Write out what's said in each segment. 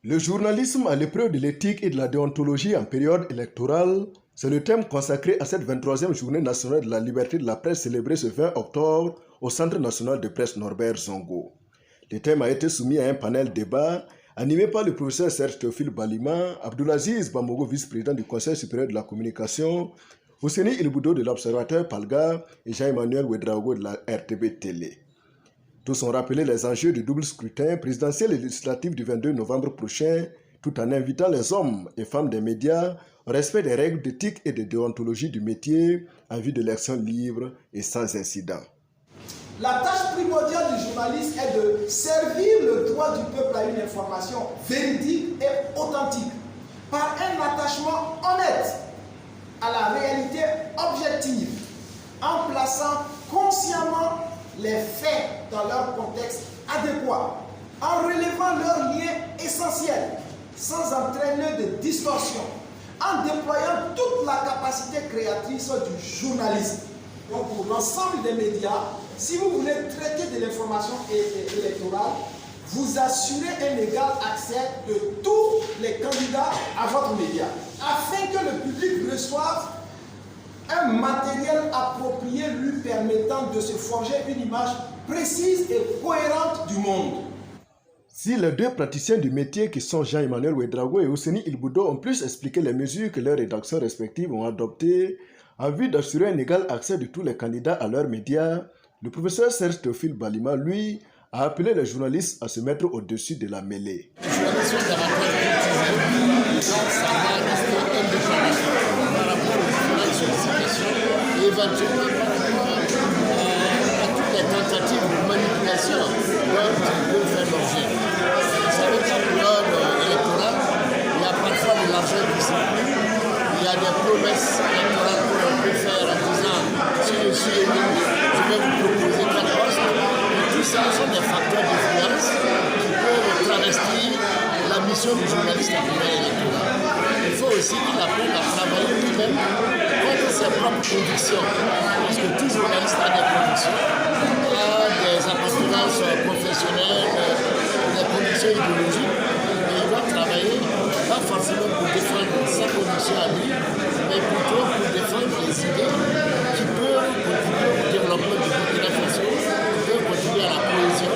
Le journalisme à l'épreuve de l'éthique et de la déontologie en période électorale, c'est le thème consacré à cette 23e journée nationale de la liberté de la presse célébrée ce 20 octobre au Centre national de presse Norbert Zongo. Le thème a été soumis à un panel débat animé par le professeur Serge Théophile Balima, Abdoulaziz Bamogo, vice-président du Conseil supérieur de la communication, Housseni Ilboudo de l'Observateur Palga et Jean-Emmanuel Ouedraogo de la RTB Télé. Tous ont rappelé les enjeux du double scrutin présidentiel et législatif du 22 novembre prochain, tout en invitant les hommes et femmes des médias au respect des règles d'éthique et de déontologie du métier en vue de l'élection libre et sans incident. La tâche primordiale du journaliste est de servir le droit du peuple à une information véridique et authentique, par un attachement honnête à la réalité objective, en plaçant consciemment les faits dans leur contexte adéquat, en relevant leurs liens essentiels, sans entraîner de distorsion, en déployant toute la capacité créatrice du journaliste. Donc pour l'ensemble des médias, si vous voulez traiter de l'information électorale, vous assurez un égal accès de tous les candidats à votre média, afin que le public reçoive un matériel approprié lui permettant de se forger une image précise et cohérente du monde. Si les deux praticiens du métier qui sont Jean-Emmanuel Ouedraogo et Housseni Ilboudo ont plus expliqué les mesures que leurs rédactions respectives ont adoptées en vue d'assurer un égal accès de tous les candidats à leurs médias, le professeur Serge Théophile Balima, lui, a appelé les journalistes à se mettre au-dessus de la mêlée. Les journalistes sont donc ça va rester indépendant par rapport aux différentes sollicitations et éventuellement par rapport à toutes les tentatives de manipulation dont ils peuvent faire l'objet. Vous savez qu'en période électorale, il y a parfois de l'argent qui circule, il y a des promesses électorales que l'on peut faire en disant si je suis élu, je vais vous proposer quelque chose. Tout ça sont des facteurs d'influence qui peuvent travestir la mission du journaliste en période électorale. Il faut aussi qu'il apprenne à travailler lui-même contre ses propres convictions. Parce que tout journaliste a des convictions, a des appartenances professionnelles, des convictions idéologiques. Et il doit travailler, pas forcément pour défendre sa conviction à lui, mais plutôt pour défendre les idées qui peuvent contribuer au développement du Burkina Faso, qui peuvent contribuer à la cohésion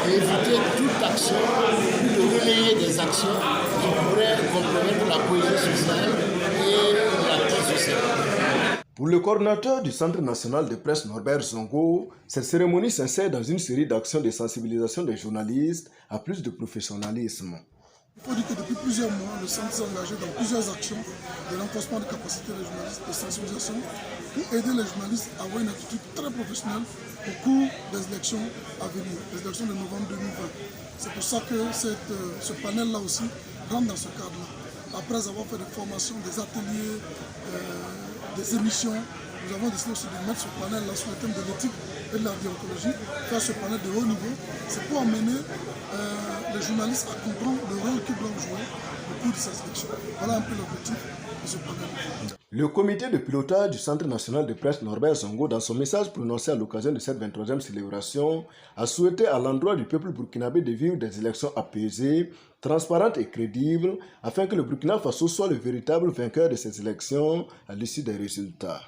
et éviter toute action ou de relayer des actions qui pourraient compromettre la cohésion sociale et la paix sociale. Pour le coordinateur du Centre national de presse Norbert Zongo, cette cérémonie s'insère dans une série d'actions de sensibilisation des journalistes à plus de professionnalisme. Il faut dire que depuis plusieurs mois, le centre s'est engagé dans plusieurs actions de renforcement de capacité des journalistes, de sensibilisation, pour aider les journalistes à avoir une attitude très professionnelle au cours des élections à venir, les élections de novembre 2020. C'est pour ça que ce panel-là aussi rentre dans ce cadre-là. Après avoir fait des formations, des ateliers, des émissions, nous avons décidé aussi de mettre ce panel-là sur le thème de l'éthique et de la déontologie, faire ce panel de haut niveau. C'est pour amener les journalistes à comprendre le rôle qu'ils doivent jouer au cours de ces élections. Voilà un peu l'objectif de ce panel. Le comité de pilotage du Centre national de presse Norbert Zongo, dans son message prononcé à l'occasion de cette 23e célébration, a souhaité à l'endroit du peuple burkinabé de vivre des élections apaisées, transparentes et crédibles, afin que le Burkina Faso soit le véritable vainqueur de ces élections à l'issue des résultats.